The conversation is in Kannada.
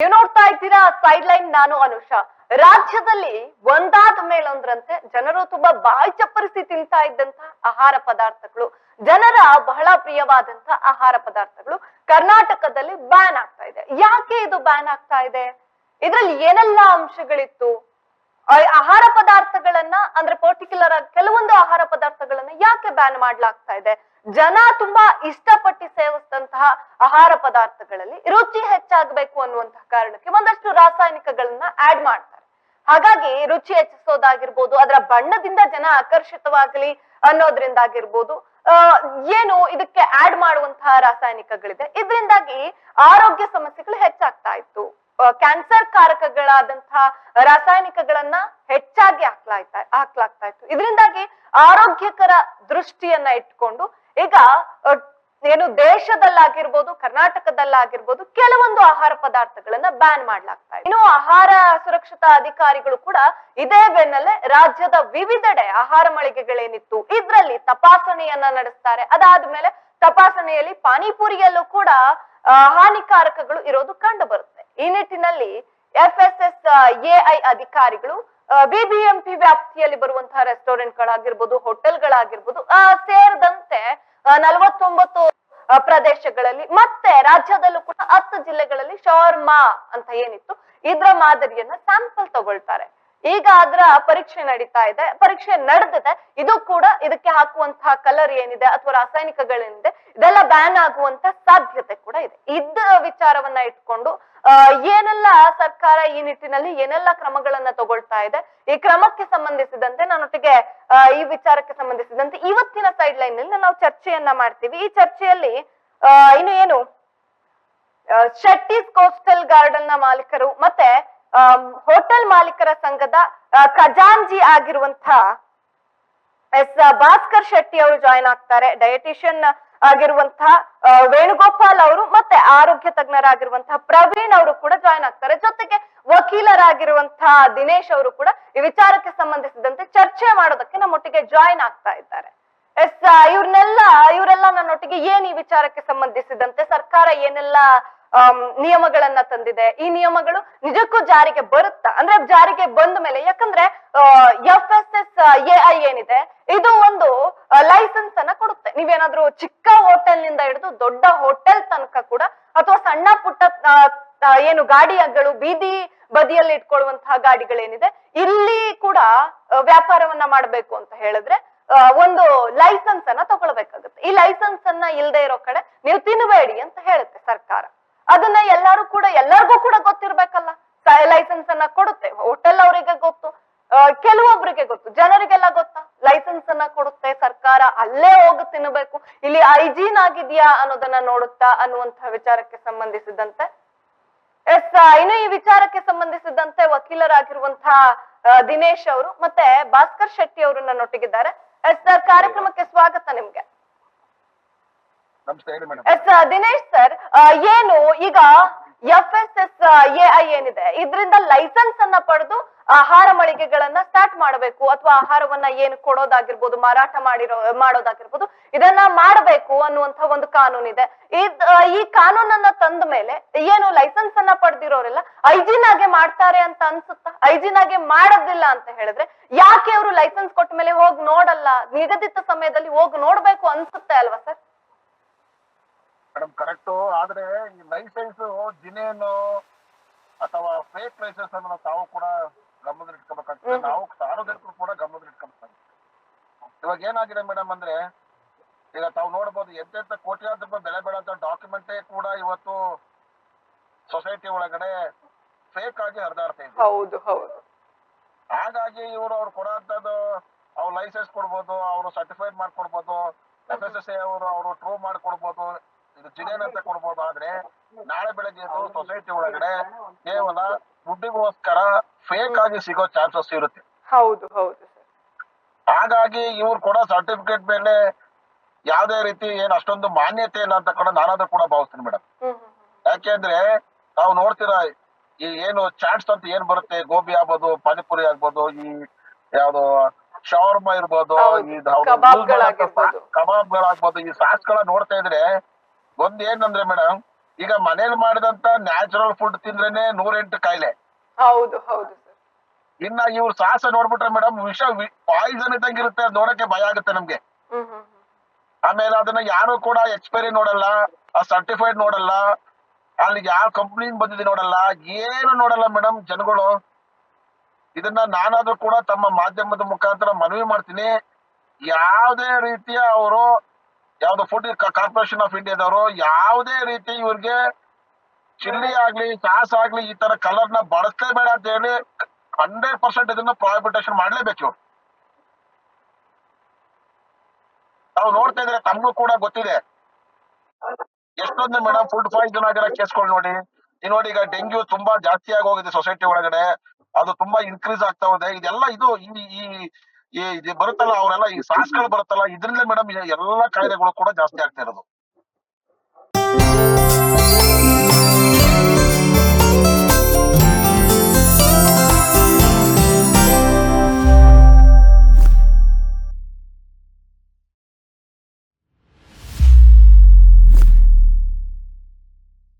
ನೀವು ನೋಡ್ತಾ ಇದ್ದೀರಾ ಸೈಡ್ ಲೈನ್, ನಾನು ಅನುಷಾ. ರಾಜ್ಯದಲ್ಲಿ ಒಂದಾದ ಮೇಲೊಂದ್ರಂತೆ ಜನರು ತುಂಬಾ ಬಾಯಿ ಚಪ್ಪರಿಸಿ ತಿಂತಾ ಇದ್ದಂತ ಆಹಾರ ಪದಾರ್ಥಗಳು, ಜನರ ಬಹಳ ಪ್ರಿಯವಾದಂತ ಆಹಾರ ಪದಾರ್ಥಗಳು ಕರ್ನಾಟಕದಲ್ಲಿ ಬ್ಯಾನ್ ಆಗ್ತಾ ಇದೆ. ಯಾಕೆ ಇದು ಬ್ಯಾನ್ ಆಗ್ತಾ ಇದೆ? ಇದ್ರಲ್ಲಿ ಏನೆಲ್ಲ ಅಂಶಗಳಿತ್ತು? ಆಹಾರ ಪದಾರ್ಥಗಳನ್ನ ಅಂದ್ರೆ ಪರ್ಟಿಕ್ಯುಲರ್ ಆಗಿ ಕೆಲವೊಂದು ಆಹಾರ ಪದಾರ್ಥಗಳನ್ನ ಯಾಕೆ ಬ್ಯಾನ್ ಮಾಡ್ಲಾಗ್ತಾ ಇದೆ? ಜನ ತುಂಬಾ ಇಷ್ಟಪಟ್ಟು ಸೇವಿಸಿದಂತಹ ಆಹಾರ ಪದಾರ್ಥಗಳಲ್ಲಿ ರುಚಿ ಹೆಚ್ಚಾಗಬೇಕು ಅನ್ನುವಂತಹ ಕಾರಣಕ್ಕೆ ಒಂದಷ್ಟು ರಾಸಾಯನಿಕಗಳನ್ನ ಆಡ್ ಮಾಡ್ತಾರೆ. ಹಾಗಾಗಿ ರುಚಿ ಹೆಚ್ಚಿಸೋದಾಗಿರ್ಬೋದು, ಅದರ ಬಣ್ಣದಿಂದ ಜನ ಆಕರ್ಷಿತವಾಗಲಿ ಅನ್ನೋದ್ರಿಂದಾಗಿರ್ಬೋದು, ಏನು ಇದಕ್ಕೆ ಆಡ್ ಮಾಡುವಂತಹ ರಾಸಾಯನಿಕಗಳಿದೆ. ಇದರಿಂದಾಗಿ ಆರೋಗ್ಯ ಸಮಸ್ಯೆಗಳು ಹೆಚ್ಚಾಗ್ತಾ ಇತ್ತು. ಕ್ಯಾನ್ಸರ್ ಕಾರಕಗಳಾದಂತಹ ರಾಸಾಯನಿಕಗಳನ್ನ ಹೆಚ್ಚಾಗಿ ಹಾಕ್ಲಾಗ್ತಾ ಇತ್ತು. ಇದರಿಂದಾಗಿ ಆರೋಗ್ಯಕರ ದೃಷ್ಟಿಯನ್ನ ಇಟ್ಕೊಂಡು ಈಗ ಏನು ದೇಶದಲ್ಲಾಗಿರ್ಬೋದು, ಕರ್ನಾಟಕದಲ್ಲಾಗಿರ್ಬೋದು ಕೆಲವೊಂದು ಆಹಾರ ಪದಾರ್ಥಗಳನ್ನ ಬ್ಯಾನ್ ಮಾಡ್ಲಾಗ್ತಾ ಇದೆ. ಇನ್ನು ಆಹಾರ ಸುರಕ್ಷತಾ ಅಧಿಕಾರಿಗಳು ಕೂಡ ಇದೇ ಬೆನ್ನಲ್ಲೇ ರಾಜ್ಯದ ವಿವಿಧೆಡೆ ಆಹಾರ ಮಳಿಗೆಗಳೇನಿತ್ತು ಇದ್ರಲ್ಲಿ ತಪಾಸಣೆಯನ್ನ ನಡೆಸ್ತಾರೆ. ಅದಾದ್ಮೇಲೆ ತಪಾಸಣೆಯಲ್ಲಿ ಪಾನಿಪುರಿಯಲ್ಲೂ ಕೂಡ ಹಾನಿಕಾರಕಗಳು ಇರೋದು ಕಂಡು ಬರುತ್ತೆ. ಈ ನಿಟ್ಟಿನಲ್ಲಿ FSSAI ಅಧಿಕಾರಿಗಳು BBMP ವ್ಯಾಪ್ತಿಯಲ್ಲಿ ಬರುವಂತಹ ರೆಸ್ಟೋರೆಂಟ್ಗಳಾಗಿರ್ಬೋದು, ಹೋಟೆಲ್ಗಳಾಗಿರ್ಬೋದು ಸೇರಿದಂತೆ 49 ಪ್ರದೇಶಗಳಲ್ಲಿ ಮತ್ತೆ ರಾಜ್ಯದಲ್ಲೂ ಕೂಡ 10 ಜಿಲ್ಲೆಗಳಲ್ಲಿ ಶವರ್ಮಾ ಅಂತ ಏನಿತ್ತು ಇದ್ರ ಮಾದರಿಯನ್ನ ಸ್ಯಾಂಪಲ್ ತಗೊಳ್ತಾರೆ. ಈಗ ಅದರ ಪರೀಕ್ಷೆ ನಡೀತಾ ಇದೆ, ಪರೀಕ್ಷೆ ನಡೆದಿದೆ. ಇದು ಕೂಡ ಇದಕ್ಕೆ ಹಾಕುವಂತಹ ಕಲರ್ ಏನಿದೆ ಅಥವಾ ರಾಸಾಯನಿಕಗಳೇನಿದೆ ಇದೆಲ್ಲ ಬ್ಯಾನ್ ಆಗುವಂತ ಸಾಧ್ಯತೆ ಕೂಡ ಇದೆ. ಇದ ವಿಚಾರವನ್ನ ಇಟ್ಕೊಂಡು ಏನೆಲ್ಲ ಸರ್ಕಾರ ಈ ನಿಟ್ಟಿನಲ್ಲಿ ಏನೆಲ್ಲ ಕ್ರಮಗಳನ್ನ ತಗೊಳ್ತಾ ಇದೆ, ಈ ಕ್ರಮಕ್ಕೆ ಸಂಬಂಧಿಸಿದಂತೆ ನನ್ನೊಟ್ಟಿಗೆ ಈ ವಿಚಾರಕ್ಕೆ ಸಂಬಂಧಿಸಿದಂತೆ ಇವತ್ತಿನ ಸೈಡ್ ಲೈನ್ ನಲ್ಲಿ ನಾವು ಚರ್ಚೆಯನ್ನ ಮಾಡ್ತೀವಿ. ಈ ಚರ್ಚೆಯಲ್ಲಿ ಇನ್ನು ಏನು ಶೆಟ್ಟೀಸ್ ಕೋಸ್ಟಲ್ ಗಾರ್ಡನ್ ನ ಮಾಲೀಕರು ಮತ್ತೆ ಹೋಟೆಲ್ ಮಾಲೀಕರ ಸಂಘದ ಖಜಾಂಜಿ ಆಗಿರುವಂತಹ ಭಾಸ್ಕರ್ ಶೆಟ್ಟಿ ಅವರು ಜಾಯಿನ್ ಆಗ್ತಾರೆ. ಡಯಟಿಷಿಯನ್ ಆಗಿರುವಂತಹ ವೇಣುಗೋಪಾಲ್ ಅವರು ಮತ್ತೆ ಆರೋಗ್ಯ ತಜ್ಞರಾಗಿರುವಂತಹ ಪ್ರವೀಣ್ ಅವರು ಕೂಡ ಜಾಯಿನ್ ಆಗ್ತಾರೆ. ಜೊತೆಗೆ ವಕೀಲರಾಗಿರುವಂತಹ ದಿನೇಶ್ ಅವರು ಕೂಡ ಈ ವಿಚಾರಕ್ಕೆ ಸಂಬಂಧಿಸಿದಂತೆ ಚರ್ಚೆ ಮಾಡೋದಕ್ಕೆ ನಮ್ಮೊಟ್ಟಿಗೆ ಜಾಯಿನ್ ಆಗ್ತಾ ಇದ್ದಾರೆ. ಇವರೆಲ್ಲ ನನ್ನೊಟ್ಟಿಗೆ ಏನ್ ಈ ವಿಚಾರಕ್ಕೆ ಸಂಬಂಧಿಸಿದಂತೆ ಸರ್ಕಾರ ಏನೆಲ್ಲ ನಿಯಮಗಳನ್ನ ತಂದಿದೆ, ಈ ನಿಯಮಗಳು ನಿಜಕ್ಕೂ ಜಾರಿಗೆ ಬರುತ್ತಾ, ಅಂದ್ರೆ ಜಾರಿಗೆ ಬಂದ ಮೇಲೆ, ಯಾಕಂದ್ರೆ FSSAI ಏನಿದೆ ಇದು ಒಂದು ಲೈಸೆನ್ಸ್ ಅನ್ನ ಕೊಡುತ್ತೆ. ನೀವೇನಾದ್ರೂ ಚಿಕ್ಕ ಹೋಟೆಲ್ ನಿಂದ ಹಿಡಿದು ದೊಡ್ಡ ಹೋಟೆಲ್ ತನಕ ಕೂಡ, ಅಥವಾ ಸಣ್ಣ ಪುಟ್ಟ ಏನು ಗಾಡಿಗಳು ಬೀದಿ ಬದಿಯಲ್ಲಿ ಇಟ್ಕೊಳ್ಳುವಂತಹ ಗಾಡಿಗಳೇನಿದೆ ಇಲ್ಲಿ ಕೂಡ ವ್ಯಾಪಾರವನ್ನ ಮಾಡ್ಬೇಕು ಅಂತ ಹೇಳಿದ್ರೆ ಒಂದು ಲೈಸೆನ್ಸ್ ಅನ್ನ ತಗೊಳ್ಬೇಕಾಗುತ್ತೆ. ಈ ಲೈಸೆನ್ಸ್ ಅನ್ನ ಇಲ್ಲದೆ ಇರೋ ಕಡೆ ನೀವು ತಿನ್ನಬೇಡಿ ಅಂತ ಹೇಳುತ್ತೆ ಸರ್ಕಾರ. ಅದನ್ನ ಎಲ್ಲರಿಗೂ ಕೂಡ ಗೊತ್ತಿರ್ಬೇಕಲ್ಲ. ಲೈಸೆನ್ಸ್ ಅನ್ನ ಕೊಡುತ್ತೆ, ಹೋಟೆಲ್ ಅವರಿಗೆ ಗೊತ್ತು, ಕೆಲವೊಬ್ರಿಗೆ ಗೊತ್ತು, ಜನರಿಗೆಲ್ಲ ಗೊತ್ತಾ ಲೈಸೆನ್ಸ್ ಅನ್ನ ಕೊಡುತ್ತೆ ಸರ್ಕಾರ. ಅಲ್ಲೇ ಹೋಗಿ ತಿನ್ನಬೇಕು, ಇಲ್ಲಿ ಹೈಜೀನ್ ಆಗಿದ್ಯಾ ಅನ್ನೋದನ್ನ ನೋಡುತ್ತಾ ಅನ್ನುವಂತಹ ವಿಚಾರಕ್ಕೆ ಸಂಬಂಧಿಸಿದಂತೆ ಇನ್ನು ಈ ವಿಚಾರಕ್ಕೆ ಸಂಬಂಧಿಸಿದಂತೆ ವಕೀಲರಾಗಿರುವಂತಹ ದಿನೇಶ್ ಅವರು ಮತ್ತೆ ಭಾಸ್ಕರ್ ಶೆಟ್ಟಿ ಅವರು ನನ್ನೊಟ್ಟಿಗಿದ್ದಾರೆ. ಸರ್, ಕಾರ್ಯಕ್ರಮಕ್ಕೆ ಸ್ವಾಗತ ನಿಮ್ಗೆ. ದಿನೇಶ್ ಸರ್, ಏನು ಈಗ FSSAI ಏನಿದೆ ಇದರಿಂದ ಲೈಸೆನ್ಸ್ ಅನ್ನ ಪಡೆದು ಆಹಾರ ಮಳಿಗೆಗಳನ್ನ ಸ್ಟಾರ್ಟ್ ಮಾಡಬೇಕು, ಅಥವಾ ಆಹಾರವನ್ನ ಏನು ಕೊಡೋದಾಗಿರ್ಬೋದು, ಮಾರಾಟ ಮಾಡೋದಾಗಿರ್ಬೋದು, ಇದನ್ನ ಮಾಡಬೇಕು ಅನ್ನುವಂತ ಒಂದು ಕಾನೂನಿದೆ. ಈ ಕಾನೂನನ್ನ ತಂದ ಮೇಲೆ ಏನು ಲೈಸೆನ್ಸ್ ಅನ್ನ ಪಡೆದಿರೋರೆಲ್ಲ ಹೈಜೀನ್ ಆಗಿ ಮಾಡ್ತಾರೆ ಅಂತ ಅನ್ಸುತ್ತಾ? ಹೈಜೀನ್ ಆಗಿ ಮಾಡೋದಿಲ್ಲ ಅಂತ ಹೇಳಿದ್ರೆ ಯಾಕೆ ಅವರು ಲೈಸೆನ್ಸ್ ಕೊಟ್ಟ ಮೇಲೆ ಹೋಗಿ ನೋಡಲ್ಲ? ನಿಗದಿತ ಸಮಯದಲ್ಲಿ ಹೋಗಿ ನೋಡ್ಬೇಕು ಅನ್ಸುತ್ತೆ ಅಲ್ವಾ ಸರ್? Madam correct. ಆದ್ರೆ ಈ ಲೈಸೆನ್ಸ್ ಜಿನೇನು ಅಥವಾ ಫೇಕ್ ಲೈಸೆನ್ಸ್ ಅನ್ನ ತಾವು ಕೂಡ ಗಮನದಲ್ಲಿಟ್ಕೋಬೇಕಾಗ್ತದೆ. ನಾವು ಸಾರ್ವಜನಿಕರು ಕೂಡ ಗಮನದಲ್ಲಿಟ್ಕೋಬೇಕಾಗ್ತದೆ. ಇವಾಗ ಏನಾಗಿದೆ ಮೇಡಮ್ ಅಂದ್ರೆ, ಈಗ ತಾವು ನೋಡ್ಬೋದು ಎಂತೆಂತ ಕೋಟ್ಯಾಂತರ ರೂಪಾಯಿ ಬೆಲೆ ಬೀಳಂತ ಡಾಕ್ಯುಮೆಂಟೇ ಕೂಡ ಇವತ್ತು ಸೊಸೈಟಿ ಒಳಗಡೆ ಫೇಕ್ ಆಗಿ ಹರಿದಾಡ್ತಾ ಇದೆ. ಹೌದು ಹೌದು. ಹಾಗಾಗಿ ಅವ್ರು ಕೊಡೋಂಥದ್ದು ಅವ್ರು ಲೈಸೆನ್ಸ್ ಕೊಡ್ಬೋದು, ಅವರು ಸರ್ಟಿಫೈಡ್ ಮಾಡ್ಕೊಡ್ಬೋದು, FSSAI ಅವರು ಟ್ರೂ ಮಾಡ್ಕೊಡ್ಬೋದು, ಇದು ಜಿನೇನ್ ಅಂತ ಕೊಡ್ಬೋದು. ಆದ್ರೆ ನಾಳೆ ಬೆಳಗ್ಗೆ ಸೊಸೈಟಿ ಒಳಗಡೆ ಕೇವಲ ದುಡ್ಡಿಗೋಸ್ಕರ ಫೇಕ್ ಆಗಿ ಸಿಗೋ ಚಾನ್ಸಸ್ ಇರುತ್ತೆ. ಹೌದು ಹೌದು. ಹಾಗಾಗಿ ಇವ್ರು ಕೊಡೋ ಸರ್ಟಿಫಿಕೇಟ್ ಮೇಲೆ ಯಾವ್ದೇ ರೀತಿ ಏನ್ ಅಷ್ಟೊಂದು ಮಾನ್ಯತೆ ಇಲ್ಲ ಅಂತ ಕೂಡ ನಾನಾದ್ರೂ ಕೂಡ ಭಾವಿಸ್ತೀನಿ ಮೇಡಮ್. ಯಾಕೆಂದ್ರೆ ತಾವು ನೋಡ್ತೀರಾ ಈ ಏನು ಚಾಟ್ಸ್ ಅಂತ ಏನ್ ಬರುತ್ತೆ, ಗೋಬಿ ಆಗ್ಬೋದು, ಪಾನಿಪುರಿ ಆಗ್ಬೋದು, ಈ ಯಾವ್ದು ಶವರ್ಮಾ ಇರ್ಬೋದು, ಕಬಾಬ್ಗಳಾಗ್ಬೋದು, ಈ ಸಾಸ್ ಗಳ ನೋಡ್ತಾ ಇದ್ರೆ ಒಂದ್ ಏನಂದ್ರೆ ಮೇಡಮ್, ಈಗ ಮನೇಲಿ ಮಾಡಿದಂತ ನ್ಯಾಚುರಲ್ ಫುಡ್ ತಿಂದ್ರೇನೆ 108 ಕಾಯಿಲೆ. ಹೌದು ಹೌದು ಸರ್. ಇನ್ನ ಇವ್ರು ಸಾಹಸ ನೋಡ್ಬಿಟ್ರೆ ಮೇಡಮ್ ವಿಷ ಪಾಯ್ಸನ್ ಇದ್ದಂಗಿರುತ್ತೆ, ಅದ್ ನೋಡಕ್ಕೆ ಭಯ ಆಗುತ್ತೆ ನಮ್ಗೆ. ಹ್ಮ್ ಹ್ಮ್ ಹ್ಮ್. ಆಮೇಲೆ ಅದನ್ನ ಯಾರು ಕೂಡ ಎಕ್ಸ್ಪೈರಿ ನೋಡಲ್ಲ, ಆ ಸರ್ಟಿಫೈಡ್ ನೋಡಲ್ಲ, ಅಲ್ಲಿ ಯಾವ ಕಂಪ್ನಿ ಬಂದಿದೆ ನೋಡಲ್ಲ, ಏನು ನೋಡಲ್ಲ ಮೇಡಮ್ ಜನಗಳು. ಇದನ್ನ ನಾನಾದ್ರೂ ಕೂಡ ತಮ್ಮ ಮಾಧ್ಯಮದ ಮುಖಾಂತರ ಮನವಿ ಮಾಡ್ತೀನಿ. ಯಾವುದೇ ರೀತಿಯ ಅವರು ಯಾವ್ದು ಫುಡ್ ಕಾರ್ಪೊರೇಷನ್ ಆಫ್ ಇಂಡಿಯಾದವರು ಯಾವುದೇ ರೀತಿ ಇವ್ರಿಗೆ ಚಿಲ್ಲಿ ಆಗ್ಲಿ ಸಾಸ್ ಆಗ್ಲಿ ಈ ತರ ಕಲರ್ ನ ಬಳಸಲೇಬೇಡ ಅಂತ ಹೇಳಿ 100% ಇದನ್ನ ಪ್ರಾಹಿಬಿಟೇಷನ್ ಮಾಡ್ಲೇಬೇಕು ಇವ್ರು. ನಾವು ನೋಡ್ತಾ ಇದ್ರೆ ತಮಗೂ ಕೂಡ ಗೊತ್ತಿದೆ ಎಷ್ಟೊಂದು ಮೇಡಮ್ ಫುಡ್ ಪಾಯ್ಸನ್ ಆಗಿರೋ ಕೇಸ್ಗಳು ನೋಡಿ. ಈ ನೋಡಿ ಈಗ ಡೆಂಗ್ಯೂ ತುಂಬಾ ಜಾಸ್ತಿ ಆಗಿ ಹೋಗಿದೆ ಸೊಸೈಟಿ ಒಳಗಡೆ, ಅದು ತುಂಬಾ ಇನ್ಕ್ರೀಸ್ ಆಗ್ತಾ ಹೋದೆ. ಇದೆಲ್ಲ ಇದು ಇದು ಬರುತ್ತಲ್ಲ ಅವರೆಲ್ಲ ಈ ಸಾಸ್ಗಳು ಬರುತ್ತಲ್ಲ, ಇದ್ರಿಂದಲೇ ಮೇಡಮ್ ಎಲ್ಲ ಕಾಯಿಲೆಗಳು ಕೂಡ ಜಾಸ್ತಿ ಆಗ್ತಾ ಇರೋದು.